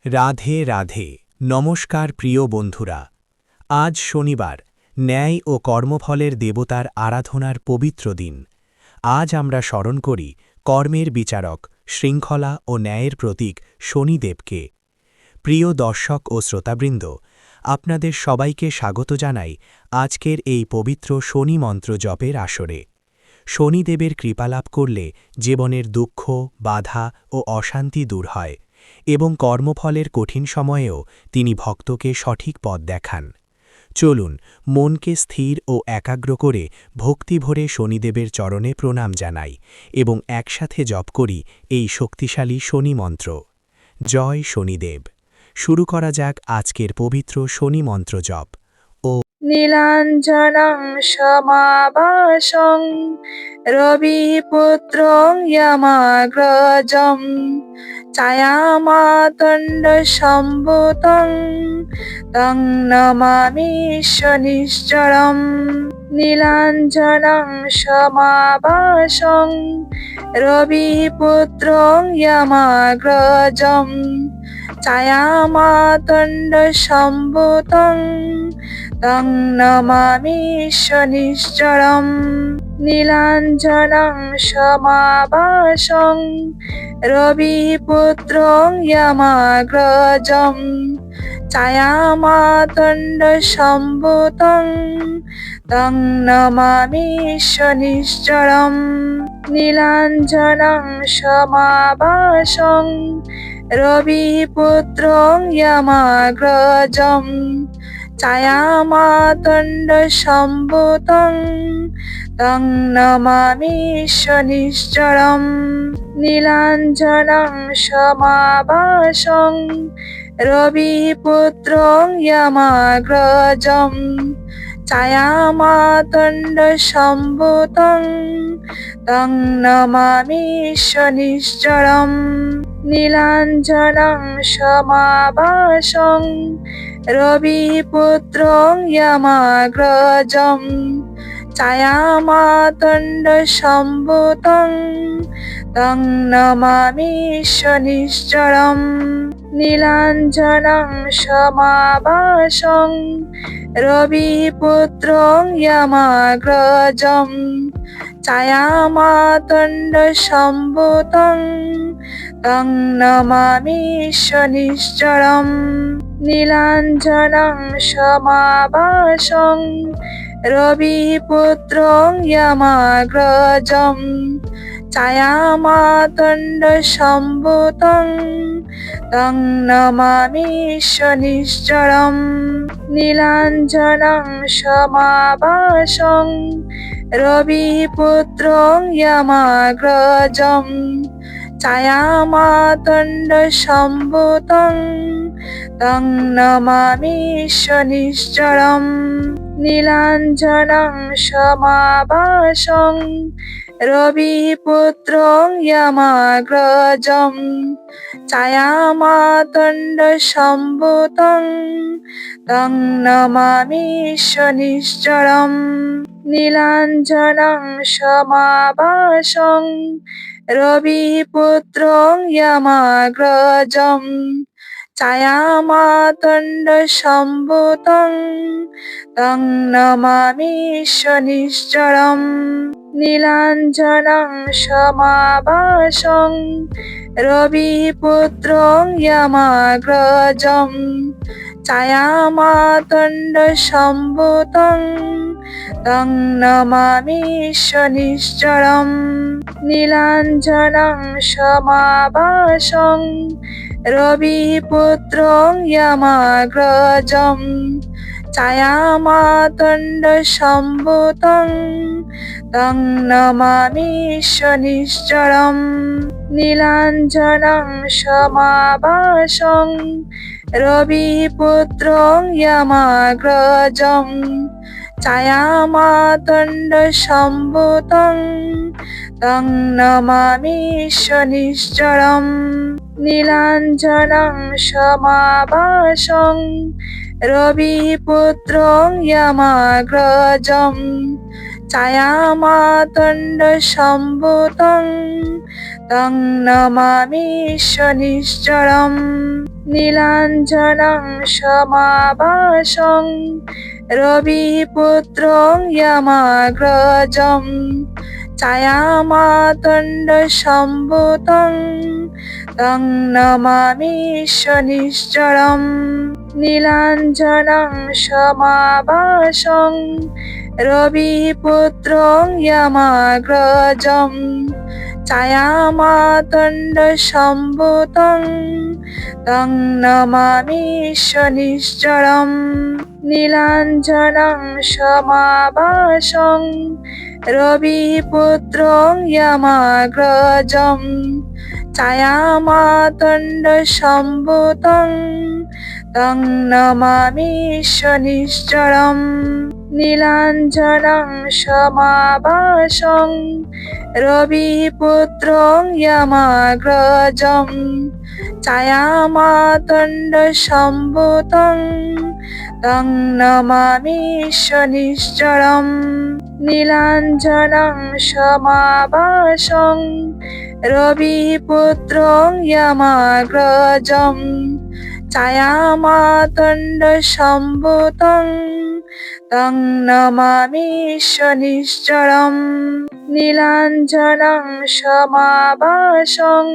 রাধে রাধে। নমস্কার প্রিয় বন্ধুরা। আজ শনিবার, ন্যায় ও কর্মফলের দেবতার আরাধনার পবিত্র দিন। আজ আমরা স্মরণ করি কর্মের বিচারক, শৃঙ্খলা ও ন্যায়ের প্রতীক শনিদেবকে। প্রিয় দর্শক ও শ্রোতাবৃন্দ, আপনাদের সবাইকে স্বাগত জানাই আজকের এই পবিত্র শনি মন্ত্র জপের আসরে। শনিদেবের কৃপালাভ করলে জীবনের দুঃখ, বাধা ও অশান্তি দূর হয় এবং কর্মফলের কঠিন সময়েও তিনি ভক্তকে সঠিক পথ দেখান। চলুন মনকে স্থির ও একাগ্র করে ভক্তিভরে শনিদেবের চরণে প্রণাম জানাই এবং একসাথে জপ করি এই শক্তিশালী শনি মন্ত্র। জয় শনিদেব। শুরু করা যাক আজকের পবিত্র শনি মন্ত্র জপ। নীলাঞ্জনং সমাভাসং রবিপুত্রং যমাগ্রজং ছায়ামাতণ্ডসম্ভূতং তং নমামি শনিশ্চরম। নীলাঞ্জনং সমাভাসং রবিপুত্রং যমাগ্রজং ছায়ামাতণ্ডসম্ভূতং তং নমামি শনিশ্চরম। নীলাঞ্জনং সমাভাসং রবিপুত্রং যমাগ্রজং ছায়ামাতণ্ডসম্ভূতং তং নমামি শনিশ্চরম। নীলাঞ্জনং সমাভাসং রবিপুত্রং যমাগ্রজং ছায়ামাতণ্ডসম্ভূতং তং নমামি শনিশ্চরম। নীলাঞ্জনং সমাভাসং রবিপুত্রং যমাগ্রজং ছায়ামাতণ্ডসম্ভূতং তং নমামি শনিশ্চরম। নীলাঞ্জনং সমাভাসং রবিপুত্রং যমাগ্রজং ছায়ামাতণ্ডসম্ভূতং তং নমামি শনিশ্চরম। নীলাঞ্জনং সমাভাসং রবিপুত্রং যমাগ্রজং ছায়ামাতণ্ডসম্ভূতং তং নমামি শনিশ্চরম। নীলাঞ্জনং সমাভাসং রবিপুত্রং যমাগ্রজং ছায়ামাতণ্ডসম্ভূতং তং নমামি শনিশ্চরম। নীলাঞ্জনং সমাভাসং রবিপুত্রং যমাগ্রজং ছায়ামাতণ্ডসম্ভূতং তং নমামি শনিশ্চরম। নীলাঞ্জনং সমাভাসং রবিপুত্রং যমাগ্রজং ছায়ামাতণ্ডসম্ভূতং তং নমামি শনিশ্চরম। নীলাঞ্জনং সমাভাসং রবিপুত্রং যমাগ্রজং ছায়ামাতণ্ডসম্ভূতং তং নমামি শনিশ্চরম। নীলাঞ্জনং সমাভাসং রবিপুত্রং যমাগ্রজং ছায়ামাতণ্ডসম্ভূতং তং নমামি শনিশ্চরম। নীলাঞ্জনং সমাভাসং রবিপুত্রং যমাগ্রজং ছায়ামাতণ্ডসম্ভূতং তং নমামি শনিশ্চরম। নীলাঞ্জনং সমাভাসং রবিপুত্রং যমাগ্রজং ছায়ামাতণ্ডসম্ভূতং তং নমামি শনিশ্চরম। নীলাঞ্জনং সমাভাসং রবিপুত্রং যমাগ্রজং ছায়ামাতণ্ডসম্ভূতং तं नमामि शनिश्चरम् नीलाञ्जनं समाभासं रविपुत्रं यमाग्रजं छायामातण्डसम्भूतं तं नमामि शनिश्चरम् नीलाञ्जनं समाभासं रविपुत्रं यमाग्रजं छायामातण्डसम्भूतं तं नमामि शनिश्चरम् नीलाञ्जनं समाभासं रविपुत्रं यमाग्रजं छायामातण्डसम्भूतं तं नमामि शनिश्चरम् नीलाञ्जनं समाभासं रविपुत्रं यमाग्रजं छायामातण्डसम्भूतं तं नमामि शनिश्चरम् नीलाञ्जनं समाभासं रविपुत्रं यमाग्रजं छायामातण्डसम्भूतं तं नमामि शनिश्चरम् नीलाञ्जनं समाभासं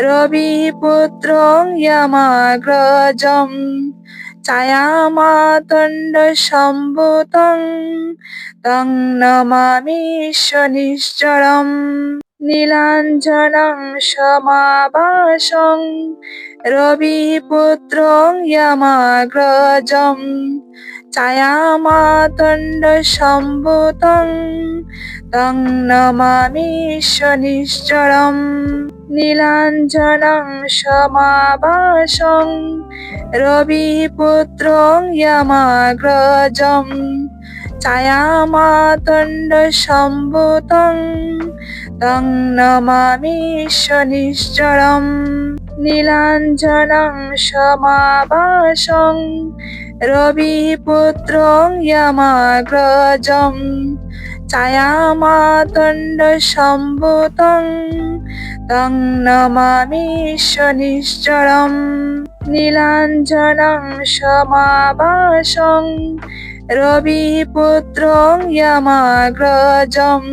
रविपुत्रं यमाग्रजं छायामातण्डसम्भूतं तं नमामि शनिश्चरम् नीलाञ्जनं समाभासं रविपुत्रं यमाग्रजं छायामातण्डसम्भूतं तं नमामि शनिश्चरम् नीलाञ्जनं समाभासं रविपुत्रं यमाग्रजं छायामातण्डसम्भूतं तं नमामि शनिश्चरम् नीलाञ्जनं समाभासं रविपुत्रं यमाग्रजं छायामातण्डसम्भूतं तं नमामि शनिश्चरम् नीलाञ्जनं समाभासं रविपुत्रं यमाग्रजं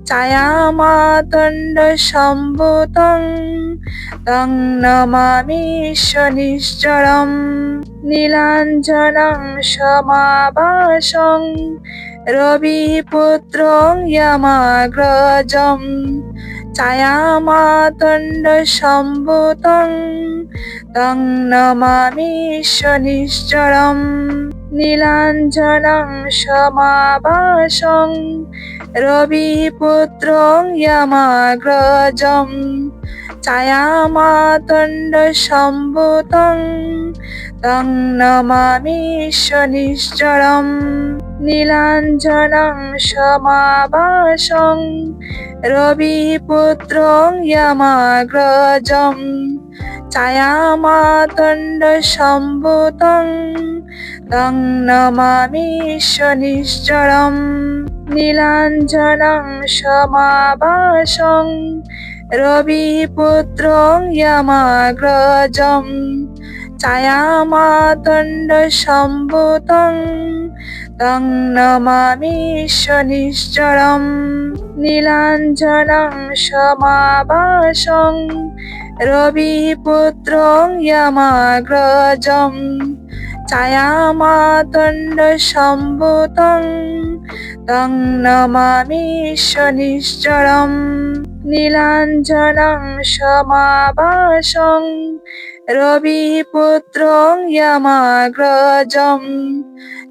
छायामातण्डसम्भूतं तं नमामि शनिश्चरम् नीलाञ्जनं समाभासं रविपुत्रं यमाग्रजं छायामातण्डसम्भूतं तं नमामि शनिश्चरम् नीलाञ्जनं समाभासं रविपुत्रं यमाग्रजं छायामातण्डसम्भूतं तं नमामि शनिश्चरम् नीलाञ्जनं समाभासं रविपुत्रं यमाग्रजं छायामातण्डसम्भूतं तं नमामि शनिश्चरम् नीलाञ्जनं समाभासं रविपुत्रं यमाग्रजं छायामातण्डसम्भूतं तं नमामि शनिश्चरम् नीलाञ्जनं समाभासं रविपुत्रं यमाग्रजं छायामातण्डसम्भूतं तं नमामि शनिश्चरम् नीलाञ्जनं समाभासं रविपुत्रं यमाग्रजं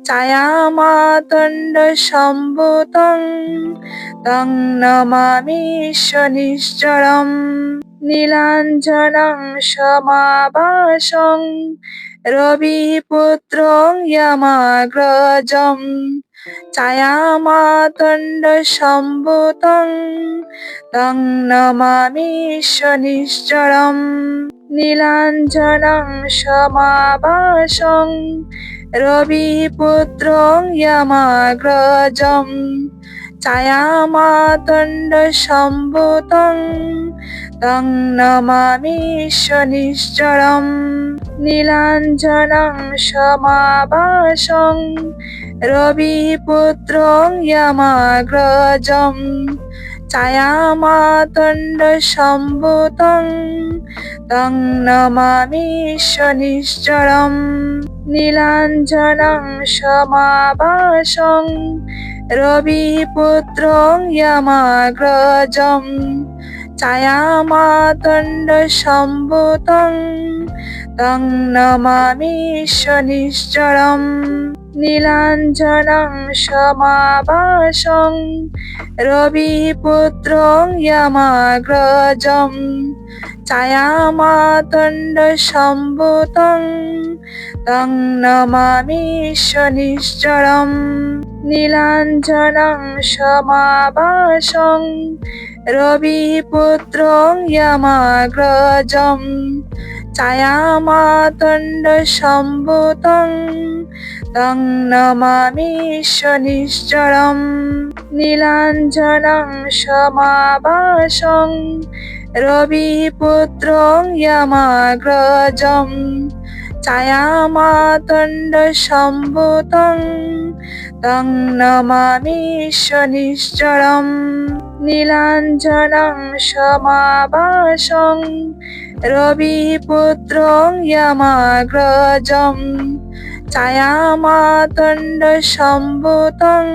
छायामातण्डसम्भूतं तं नमामि शनिश्चरम् नीलाञ्जनं समाभासं रविपुत्रं यमाग्रजं छायामातण्डसम्भूतं तं नमामि शनिश्चरम् नीलाञ्जनं समाभासं रविपुत्रं यमाग्रजं ছায়ামাতণ্ডসম্ভূतं तं নমামি শনিশ্চরম। নীলাঞ্জনং সমাভাসং রবিপুত্রং যমাগ্রজম। ছায়ামাতণ্ডসম্ভূतं तं নমামি শনিশ্চরম। নীলাঞ্জনং সমাভাসং রবিপুত্রং যমাগ্রজম। ছায়ামাতণ্ডসম্ভূतं तं নমামি শনিশ্চরম। নীলাঞ্জনং সমাভাসং রবিপুত্রং যমাগ্রজম। ছায়ামাতণ্ডসম্ভূतं तं নমামি শনিশ্চরম। নীলাঞ্জনং সমাভাসং রবিপুত্রং যমাগ্রজম। ছায়ামাতণ্ডসম্ভূतं तं নমামি শনিশ্চরম। নীলাঞ্জনং সমাভাসং রবিপুত্রং যমাগ্রজম। ছায়ামাতণ্ডসম্ভূतं तं নমামি শনিশ্চরম। নীলাঞ্জনং সমাভাসং রবিপুত্রং যমাগ্রজম। ছায়ামাতণ্ডসম্ভূतं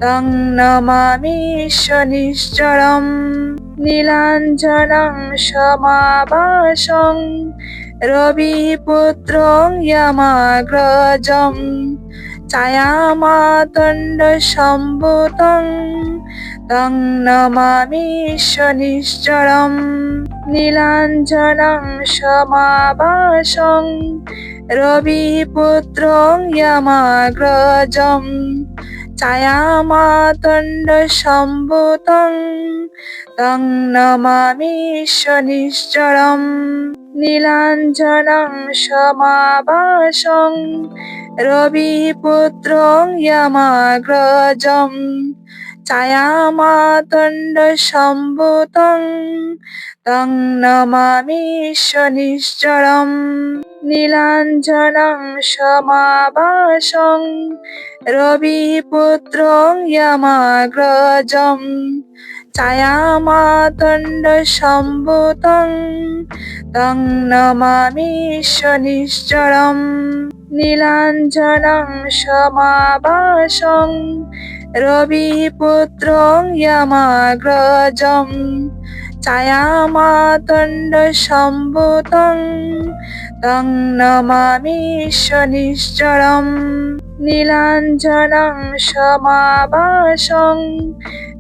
तं নমামি শনিশ্চরম। নীলাঞ্জনং সমাভাসং রবিপুত্রং যমাগ্রজম। ছায়ামাতণ্ডসম্ভূतं तं নমামি শনিশ্চরম। নীলাঞ্জনং সমাভাসং রবিপুত্রং যমাগ্রজম। ছায়ামাতণ্ডসম্ভূतं तं নমামি শনিশ্চরম। নীলাঞ্জনং সমাভাসং রবিপুত্রং যমাগ্রজম। ছায়ামাতণ্ডসম্ভূतं तं নমামি শনিশ্চরম। নীলাঞ্জনং সমাভাসং রবিপুত্রং যমাগ্রজম। ছায়ামাতণ্ডসম্ভূतं तं নমামি শনিশ্চরম। নীলাঞ্জনং সমাভাসং রবিপুত্রং যমাগ্রজম। ছায়ামাতণ্ডসম্ভূतं तं নমামি শনিশ্চরম। নীলাঞ্জনং সমাভাসং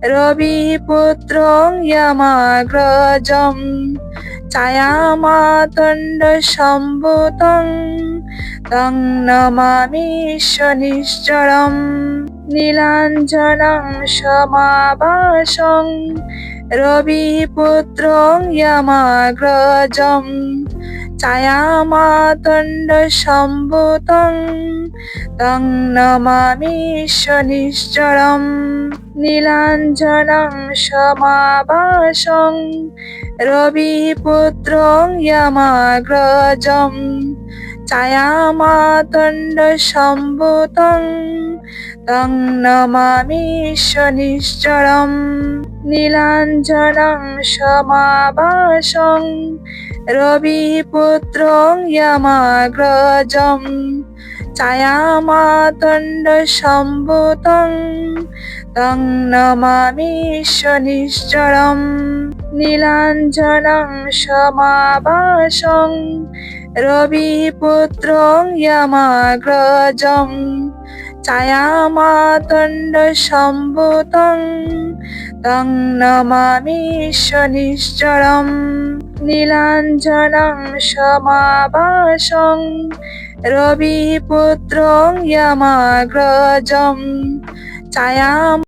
রবিপুত্রং যমাগ্রজম। ছায়ামাতণ্ডসম্ভূतं तं নমামি শনিশ্চরম। নীলাঞ্জনং সমাভাসং রবিপুত্রং যমাগ্রজম। ছায়ামাতণ্ডসম্ভূतं तं নমামি শনিশ্চরম। নীলাঞ্জনং সমাভাসং রবিপুত্রং যমাগ্রজম। ছায়ামাতণ্ডসম্ভূतं तं নমামি শনিশ্চরম। নীলাঞ্জনং সমাভাসং রবিপুত্রং যমাগ্রজম। ছায়ামাতণ্ডসম্ভূतं तं নমামি শনিশ্চরম। নীলাঞ্জনং সমাভাসং রবিপুত্রং যমাগ্রজম। ছায়ামাতণ্ডসম্ভূतं तं নমামি শনিশ্চরম। নীলাঞ্জনং সমাভাসং রবিপুত্রং যমাগ্রজম। ছায়া